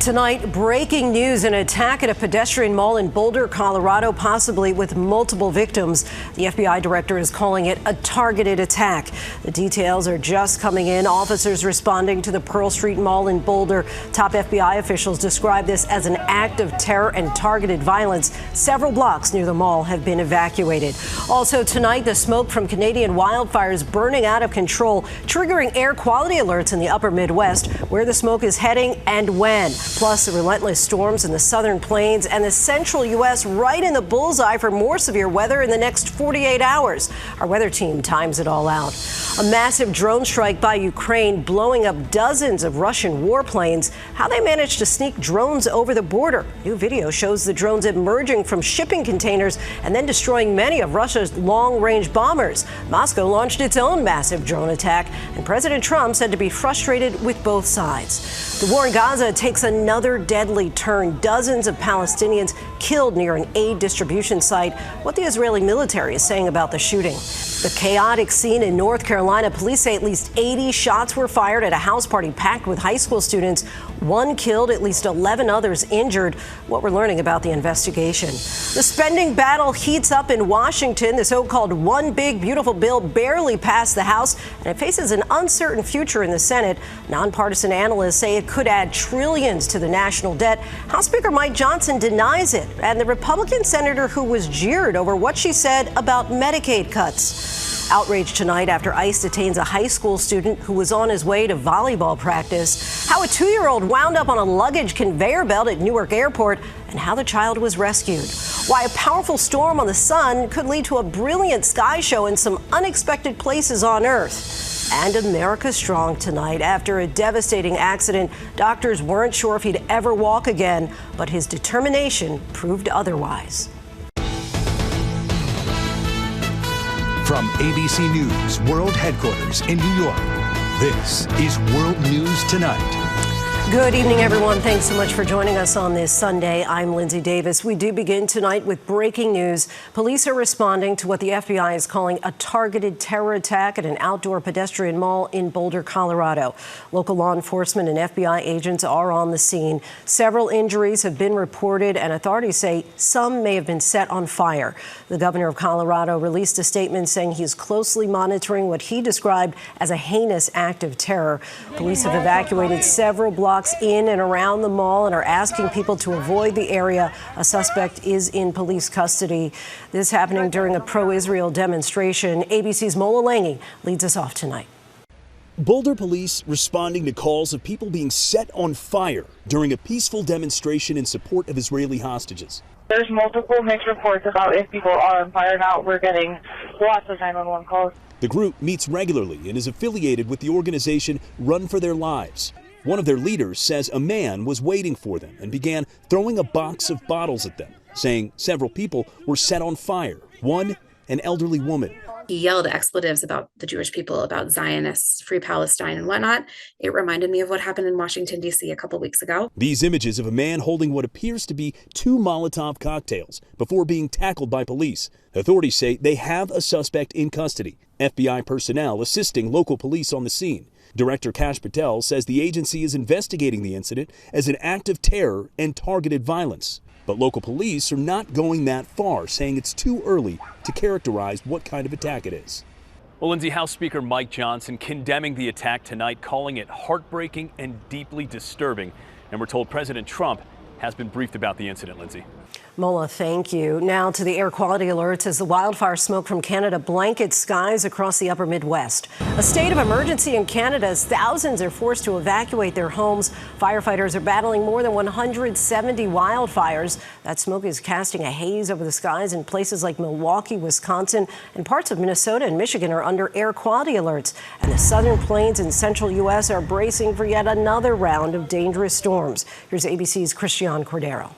Tonight, breaking news: an attack at a pedestrian mall in Boulder, Colorado, possibly with multiple victims. The FBI director is calling it a targeted attack. The details are just coming in. Officers responding to the Pearl Street Mall in Boulder. Top FBI officials describe this as an act of terror and targeted violence. Several blocks near the mall have been evacuated. Also tonight, the smoke from Canadian wildfires burning out of control, triggering air quality alerts in the upper Midwest, where the smoke is heading and when. Plus, the relentless storms in the southern plains and the central U.S. right in the bullseye for more severe weather in the next 48 hours. Our weather team times it all out. A massive drone strike by Ukraine blowing up dozens of Russian warplanes. How they managed to sneak drones over the border. New video shows the drones emerging from shipping containers and then destroying many of Russia's long-range bombers. Moscow launched its own massive drone attack, and President Trump said to be frustrated with both sides. The war in Gaza takes another deadly turn. Dozens of Palestinians killed near an aid distribution site. What the Israeli military is saying about the shooting. The chaotic scene in North Carolina. Police say at least 80 shots were fired at a house party packed with high school students. One killed, at least 11 others injured. What we're learning about the investigation. The spending battle heats up in Washington. The so-called One Big Beautiful Bill barely passed the House, and it faces an uncertain future in the Senate. Nonpartisan analysts say it could add trillions to the national debt. House Speaker Mike Johnson denies it, and the Republican senator who was jeered over what she said about Medicaid cuts. Outrage tonight after ICE detains a high school student who was on his way to volleyball practice. How a 2-year-old wound up on a luggage conveyor belt at Newark Airport, and how the child was rescued. Why a powerful storm on the sun could lead to a brilliant sky show in some unexpected places on Earth. And America strong tonight. After a devastating accident, doctors weren't sure if he'd ever walk again, but his determination proved otherwise. From ABC News World Headquarters in New York, this is World News Tonight. Good evening, everyone. Thanks so much for joining us on this Sunday. I'm Lindsay Davis. We do begin tonight with breaking news. Police are responding to what the FBI is calling a targeted terror attack at an outdoor pedestrian mall in Boulder, Colorado. Local law enforcement and FBI agents are on the scene. Several injuries have been reported, and authorities say some may have been set on fire. The governor of Colorado released a statement saying he's closely monitoring what he described as a heinous act of terror. Police have evacuated several blocks in and around the mall and are asking people to avoid the area. A suspect is in police custody. This happening during a pro-Israel demonstration. ABC's Mola Lange leads us off tonight. Boulder police responding to calls of people being set on fire during a peaceful demonstration in support of Israeli hostages. There's multiple mixed reports about if people are on fire now. We're getting lots of 911 calls. The group meets regularly and is affiliated with the organization Run for Their Lives. One of their leaders says a man was waiting for them and began throwing a box of bottles at them, saying several people were set on fire. One, an elderly woman. He yelled expletives about the Jewish people, about Zionists, Free Palestine and whatnot. It reminded me of what happened in Washington, D.C. a couple weeks ago. These images of a man holding what appears to be 2 Molotov cocktails before being tackled by police. Authorities say they have a suspect in custody. FBI personnel assisting local police on the scene. Director Kash Patel says the agency is investigating the incident as an act of terror and targeted violence. But local police are not going that far, saying it's too early to characterize what kind of attack it is. Well, Lindsay, House Speaker Mike Johnson condemning the attack tonight, calling it heartbreaking and deeply disturbing. And we're told President Trump has been briefed about the incident, Lindsay. Mola, thank you. Now to the air quality alerts as the wildfire smoke from Canada blankets skies across the upper Midwest. A state of emergency in Canada as thousands are forced to evacuate their homes. Firefighters are battling more than 170 wildfires. That smoke is casting a haze over the skies in places like Milwaukee, Wisconsin, and parts of Minnesota and Michigan are under air quality alerts. And the southern plains and central U.S. are bracing for yet another round of dangerous storms. Here's ABC's Christiane Cordero.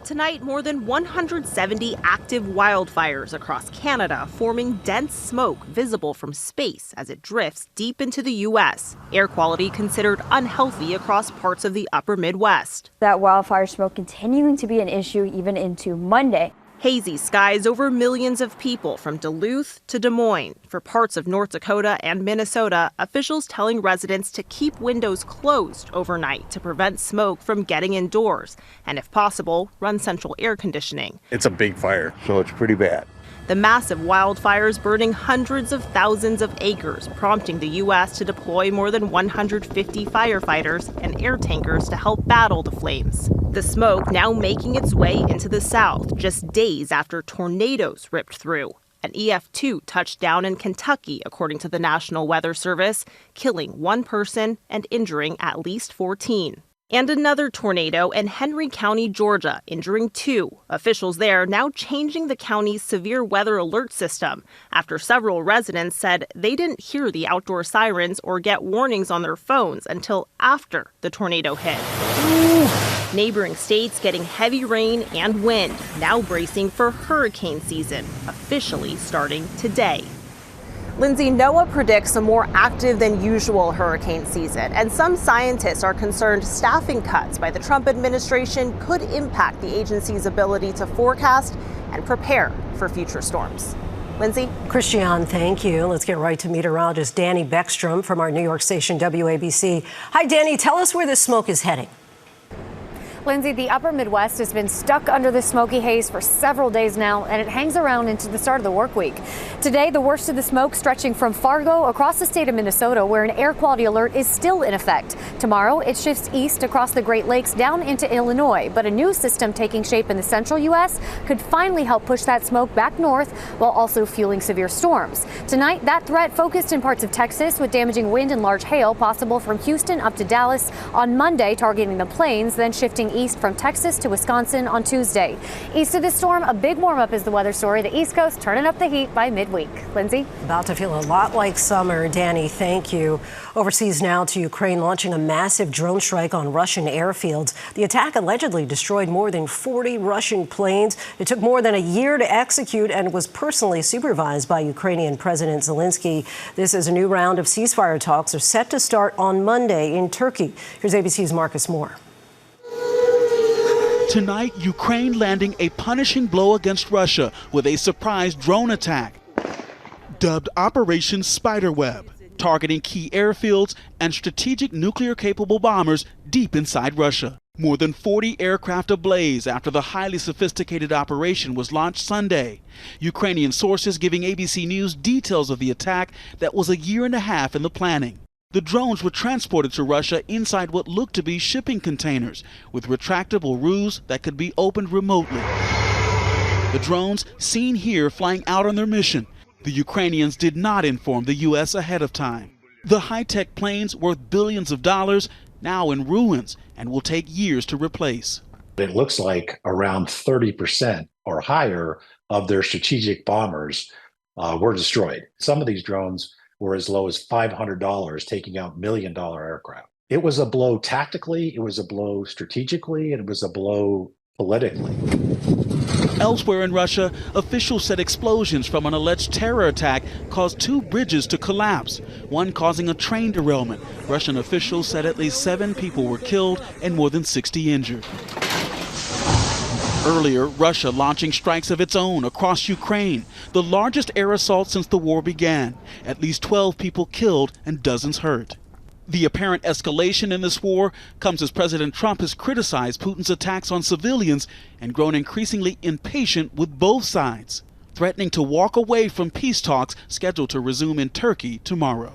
Tonight, more than 170 active wildfires across Canada, forming dense smoke visible from space as it drifts deep into the U.S. Air quality considered unhealthy across parts of the upper Midwest. That wildfire smoke continuing to be an issue even into Monday. Hazy skies over millions of people from Duluth to Des Moines. For parts of North Dakota and Minnesota, officials telling residents to keep windows closed overnight to prevent smoke from getting indoors. And if possible, run central air conditioning. It's a big fire, so it's pretty bad. The massive wildfires burning hundreds of thousands of acres, prompting the U.S. to deploy more than 150 firefighters and air tankers to help battle the flames. The smoke now making its way into the south just days after tornadoes ripped through. An EF2 touched down in Kentucky, according to the National Weather Service, killing one person and injuring at least 14. And another tornado in Henry County, Georgia, injuring 2. Officials there now changing the county's severe weather alert system after several residents said they didn't hear the outdoor sirens or get warnings on their phones until after the tornado hit. Ooh. Neighboring states getting heavy rain and wind, now bracing for hurricane season, officially starting today. Lindsay, NOAA predicts a more active than usual hurricane season, and some scientists are concerned staffing cuts by the Trump administration could impact the agency's ability to forecast and prepare for future storms. Lindsay? Christiane, thank you. Let's get right to meteorologist Danny Beckstrom from our New York station WABC. Hi, Danny. Tell us where the smoke is heading. Lindsay, the upper Midwest has been stuck under the smoky haze for several days now, and it hangs around into the start of the work week. Today, the worst of the smoke stretching from Fargo across the state of Minnesota, where an air quality alert is still in effect. Tomorrow, it shifts east across the Great Lakes down into Illinois, but a new system taking shape in the central U.S. could finally help push that smoke back north while also fueling severe storms. Tonight, that threat focused in parts of Texas with damaging wind and large hail possible from Houston up to Dallas. On Monday, targeting the plains, then shifting east from Texas to Wisconsin on Tuesday. East of the storm, a big warm-up is the weather story. The East Coast turning up the heat by midweek. Lindsay? About to feel a lot like summer. Danny, thank you. Overseas now to Ukraine, launching a massive drone strike on Russian airfields. The attack allegedly destroyed more than 40 Russian planes. It took more than a year to execute and was personally supervised by Ukrainian President Zelensky. This is a new round of ceasefire talks are set to start on Monday in Turkey. Here's ABC's Marcus Moore. Tonight, Ukraine landing a punishing blow against Russia with a surprise drone attack, dubbed Operation Spiderweb, targeting key airfields and strategic nuclear-capable bombers deep inside Russia. More than 40 aircraft ablaze after the highly sophisticated operation was launched Sunday. Ukrainian sources giving ABC News details of the attack that was a year and a half in the planning. The drones were transported to Russia inside what looked to be shipping containers with retractable roofs that could be opened remotely. The drones seen here flying out on their mission. The Ukrainians did not inform the U.S. ahead of time. The high-tech planes worth billions of dollars now in ruins and will take years to replace. It looks like around 30% or higher of their strategic bombers were destroyed. Some of these drones were as low as $500, taking out million-dollar aircraft. It was a blow tactically, it was a blow strategically, and it was a blow politically. Elsewhere in Russia, officials said explosions from an alleged terror attack caused 2 bridges to collapse, one causing a train derailment. Russian officials said at least 7 people were killed and more than 60 injured. Earlier, Russia launching strikes of its own across Ukraine, the largest air assault since the war began. At least 12 people killed and dozens hurt. The apparent escalation in this war comes as President Trump has criticized Putin's attacks on civilians and grown increasingly impatient with both sides, threatening to walk away from peace talks scheduled to resume in Turkey tomorrow.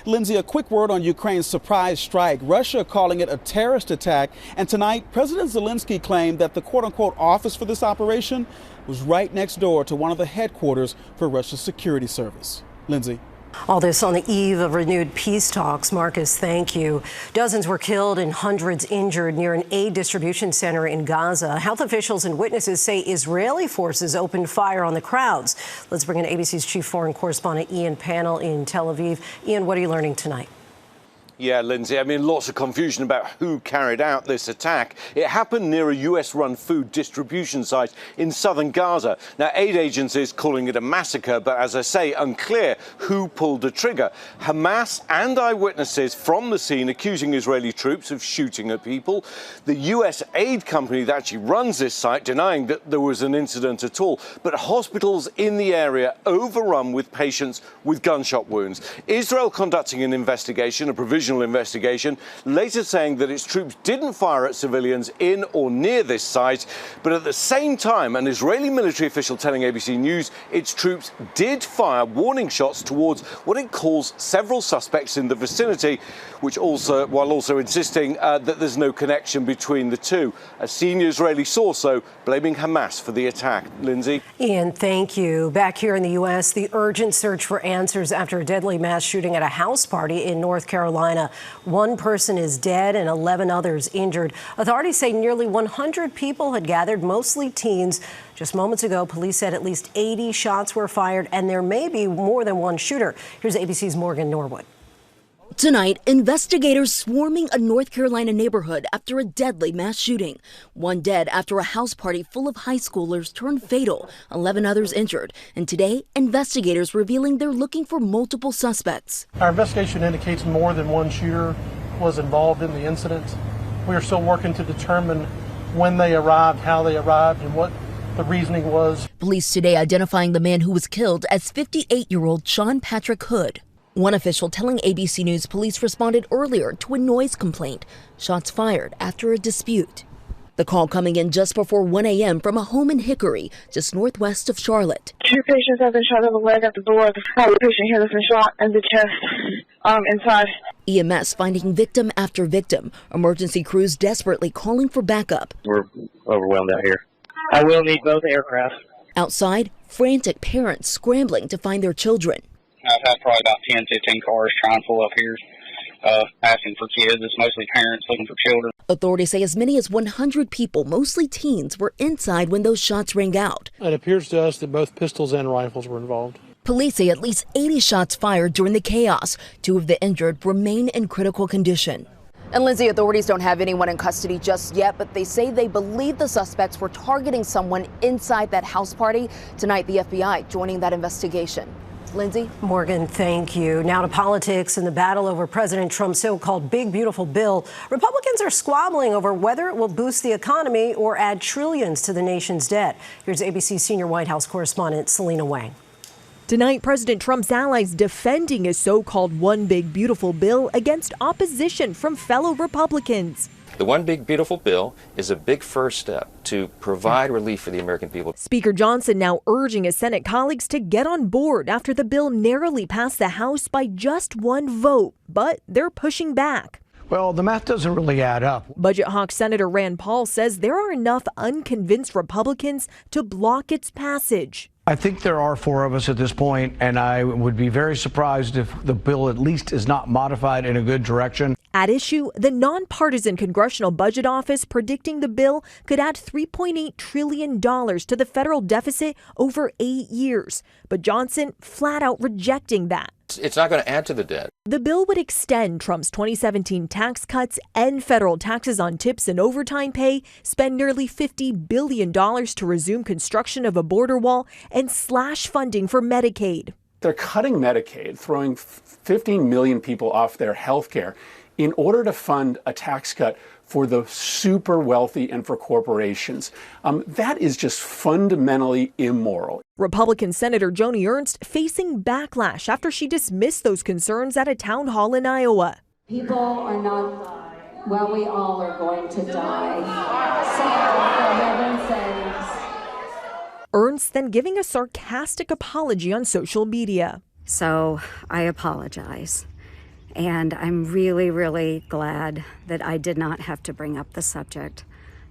Lindsay, a quick word on Ukraine's surprise strike, Russia calling it a terrorist attack. And tonight, President Zelensky claimed that the quote-unquote office for this operation was right next door to one of the headquarters for Russia's security service. Lindsay. All this on the eve of renewed peace talks. Marcus, thank you. Dozens were killed and hundreds injured near an aid distribution center in Gaza. Health officials and witnesses say Israeli forces opened fire on the crowds. Let's bring in ABC's chief foreign correspondent Ian Pannell in Tel Aviv. Ian, what are you learning tonight? Yeah, Lindsay, I mean, lots of confusion about who carried out this attack. It happened near a US-run food distribution site in southern Gaza. Now, aid agencies calling it a massacre, but as I say, unclear who pulled the trigger. Hamas and eyewitnesses from the scene accusing Israeli troops of shooting at people. The US aid company that actually runs this site denying that there was an incident at all. But hospitals in the area overrun with patients with gunshot wounds. Israel conducting an investigation, a provisional investigation, later saying that its troops didn't fire at civilians in or near this site, but at the same time, an Israeli military official telling ABC News its troops did fire warning shots towards what it calls several suspects in the vicinity, while also insisting that there's no connection between the two. A senior Israeli source, though, blaming Hamas for the attack. Lindsay? Ian, thank you. Back here in the U.S., the urgent search for answers after a deadly mass shooting at a house party in North Carolina. One person is dead and 11 others injured. Authorities say nearly 100 people had gathered, mostly teens. Just moments ago, police said at least 80 shots were fired, and there may be more than one shooter. Here's ABC's Morgan Norwood. Tonight, investigators swarming a North Carolina neighborhood after a deadly mass shooting. One dead after a house party full of high schoolers turned fatal, 11 others injured. And today, investigators revealing they're looking for multiple suspects. Our investigation indicates more than one shooter was involved in the incident. We are still working to determine when they arrived, how they arrived, and what the reasoning was. Police today identifying the man who was killed as 58-year-old Sean Patrick Hood. One official telling ABC News police responded earlier to a noise complaint. Shots fired after a dispute. The call coming in just before 1 a.m. from a home in Hickory, just northwest of Charlotte. 2 patients have been shot in the leg at the door. The patient here has been shot in the chest, inside. EMS finding victim after victim. Emergency crews desperately calling for backup. We're overwhelmed out here. I will need both aircraft. Outside, frantic parents scrambling to find their children. I've had probably about 10, 15 cars trying to pull up here, asking for kids. It's mostly parents looking for children. Authorities say as many as 100 people, mostly teens, were inside when those shots rang out. It appears to us that both pistols and rifles were involved. Police say at least 80 shots fired during the chaos. 2 of the injured remain in critical condition. And Lindsay, authorities don't have anyone in custody just yet, but they say they believe the suspects were targeting someone inside that house party. Tonight, the FBI joining that investigation. Lindsay? Morgan, thank you. Now to politics and the battle over President Trump's so-called big, beautiful bill. Republicans are squabbling over whether it will boost the economy or add trillions to the nation's debt. Here's ABC senior White House correspondent Selina Wang. Tonight, President Trump's allies defending his so-called one big, beautiful bill against opposition from fellow Republicans. The One Big Beautiful Bill is a big first step to provide relief for the American people. Speaker Johnson now urging his Senate colleagues to get on board after the bill narrowly passed the House by just 1 vote. But they're pushing back. Well, the math doesn't really add up. Budget hawk Senator Rand Paul says there are enough unconvinced Republicans to block its passage. I think there are 4 of us at this point, and I would be very surprised if the bill at least is not modified in a good direction. At issue, the nonpartisan Congressional Budget Office predicting the bill could add $3.8 trillion to the federal deficit over 8 years. But Johnson flat out rejecting that. It's not going to add to the debt. The bill would extend Trump's 2017 tax cuts, end federal taxes on tips and overtime pay, spend nearly $50 billion to resume construction of a border wall, and slash funding for Medicaid. They're cutting Medicaid, throwing 15 million people off their health care in order to fund a tax cut for the super wealthy and for corporations. That is just fundamentally immoral. Republican Senator Joni Ernst facing backlash after she dismissed those concerns at a town hall in Iowa. People are not, well, we all are going to die. So, for heaven's sakes. Ernst then giving a sarcastic apology on social media. So I apologize. And I'm really, really glad that I did not have to bring up the subject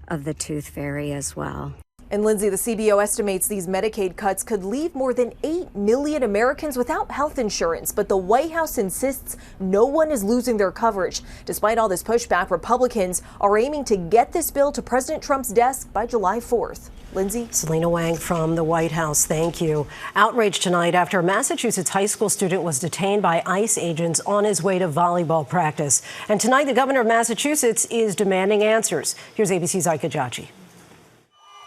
of the tooth fairy as well. And Lindsay, the CBO estimates these Medicaid cuts could leave more than 8 million Americans without health insurance. But the White House insists no one is losing their coverage. Despite all this pushback, Republicans are aiming to get this bill to President Trump's desk by July 4th. Lindsay? Selina Wang from the White House, thank you. Outrage tonight after a Massachusetts high school student was detained by ICE agents on his way to volleyball practice. And tonight, the governor of Massachusetts is demanding answers. Here's ABC's Ika Jachi.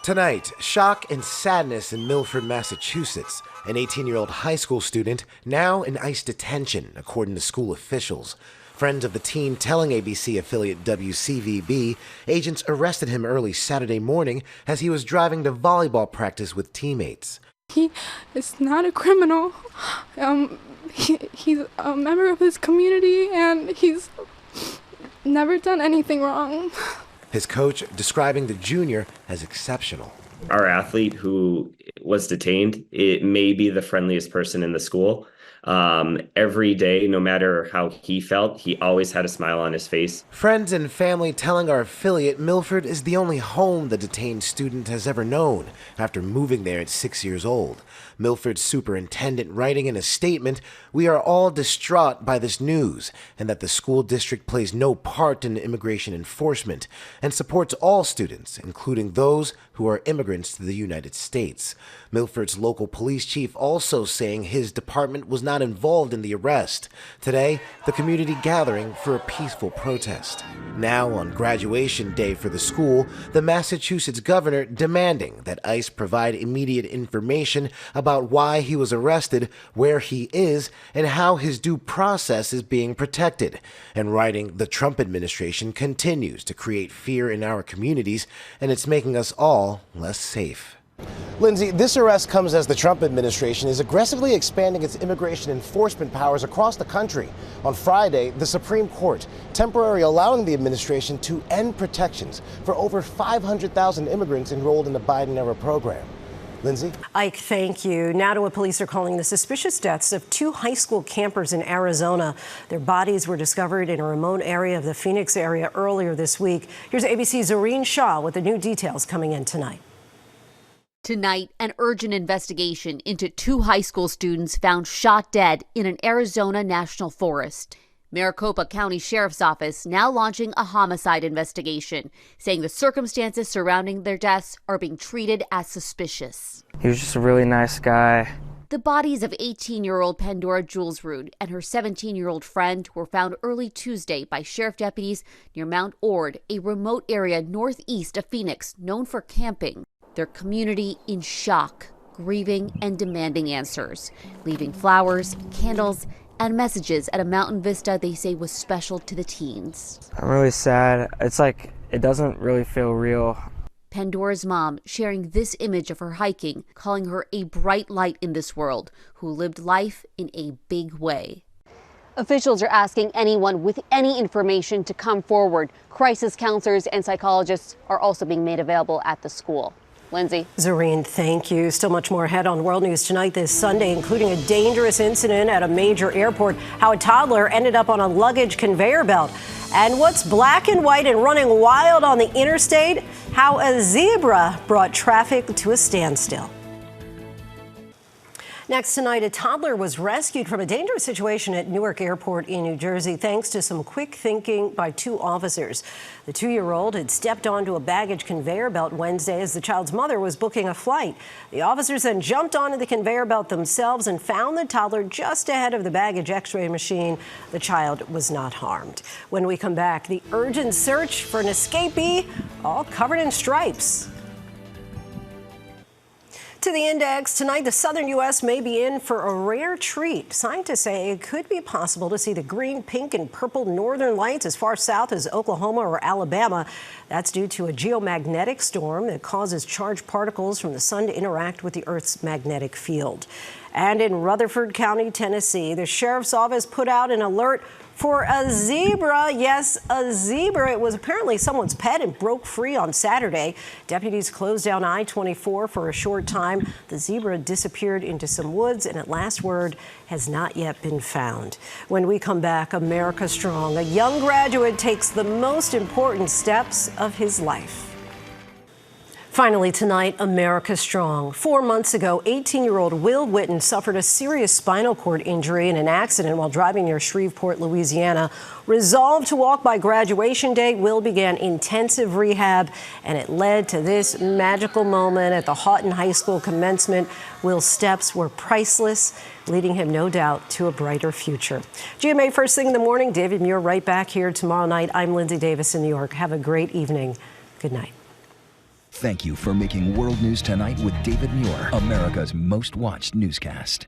Tonight, shock and sadness in Milford, Massachusetts. An 18-year-old high school student now in ICE detention, according to school officials. Friends of the teen telling ABC affiliate WCVB agents arrested him early Saturday morning as he was driving to volleyball practice with teammates. He is not a criminal. He's a member of his community, and he's never done anything wrong. His coach describing the junior as exceptional. Our athlete who was detained, it may be the friendliest person in the school. Every day, no matter how he felt, he always had a smile on his face. Friends and family telling our affiliate Milford is the only home the detained student has ever known after moving there at 6 years old. Milford's superintendent writing in a statement, "We are all distraught by this news and that the school district plays no part in immigration enforcement and supports all students, including those who are immigrants to the United States." Milford's local police chief also saying his department was not involved in the arrest. Today, the community gathering for a peaceful protest. Now, on graduation day for the school, the Massachusetts governor demanding that ICE provide immediate information about why he was arrested, where he is, and how his due process is being protected. And writing, the Trump administration continues to create fear in our communities, and it's making us all less safe. Lindsay, this arrest comes as the Trump administration is aggressively expanding its immigration enforcement powers across the country. On Friday, the Supreme Court temporarily allowing the administration to end protections for over 500,000 immigrants enrolled in the Biden-era program. Lindsay? Ike, thank you. Now to what police are calling the suspicious deaths of 2 high school campers in Arizona. Their bodies were discovered in a remote area of the Phoenix area earlier this week. Here's ABC's Zareen Shah with the new details coming in tonight. Tonight, an urgent investigation into 2 high school students found shot dead in an Arizona national forest. Maricopa County Sheriff's Office now launching a homicide investigation, saying the circumstances surrounding their deaths are being treated as suspicious. He was just a really nice guy. The bodies of 18-year-old Pandora Julesrud and her 17-year-old friend were found early Tuesday by sheriff deputies near Mount Ord, a remote area northeast of Phoenix known for camping. Their community in shock, grieving and demanding answers, leaving flowers, candles, and messages at a mountain vista they say was special to the teens. I'm really sad. It's like it doesn't really feel real. Pandora's mom sharing this image of her hiking, calling her a bright light in this world who lived life in a big way. Officials are asking anyone with any information to come forward. Crisis counselors and psychologists are also being made available at the school. Lindsay. Zareen, thank you. Still much more ahead on World News Tonight this Sunday, including a dangerous incident at a major airport, how a toddler ended up on a luggage conveyor belt, and what's black and white and running wild on the interstate, how a zebra brought traffic to a standstill. Next tonight, a toddler was rescued from a dangerous situation at Newark Airport in New Jersey thanks to some quick thinking by 2 officers. The 2-year-old had stepped onto a baggage conveyor belt Wednesday as the child's mother was booking a flight. The officers then jumped onto the conveyor belt themselves and found the toddler just ahead of the baggage x-ray machine. The child was not harmed. When we come back, the urgent search for an escapee, all covered in stripes. To the index tonight, the southern U.S. may be in for a rare treat. Scientists say it could be possible to see the green, pink, and purple northern lights as far south as Oklahoma or Alabama. That's due to a geomagnetic storm that causes charged particles from the sun to interact with the Earth's magnetic field. And in Rutherford County, Tennessee, the sheriff's office put out an alert for a zebra. Yes, a zebra. It was apparently someone's pet and broke free on Saturday. Deputies closed down I-24 for a short time. The zebra disappeared into some woods and at last word has not yet been found. When we come back, America Strong. A young graduate takes the most important steps of his life. Finally tonight, America Strong. 4 months ago, 18-year-old Will Witten suffered a serious spinal cord injury in an accident while driving near Shreveport, Louisiana. Resolved to walk by graduation day, Will began intensive rehab, and it led to this magical moment at the Houghton High School commencement. Will's steps were priceless, leading him, no doubt, to a brighter future. GMA First Thing in the Morning. David Muir right back here tomorrow night. I'm Lindsay Davis in New York. Have a great evening. Good night. Thank you for making World News Tonight with David Muir, America's most watched newscast.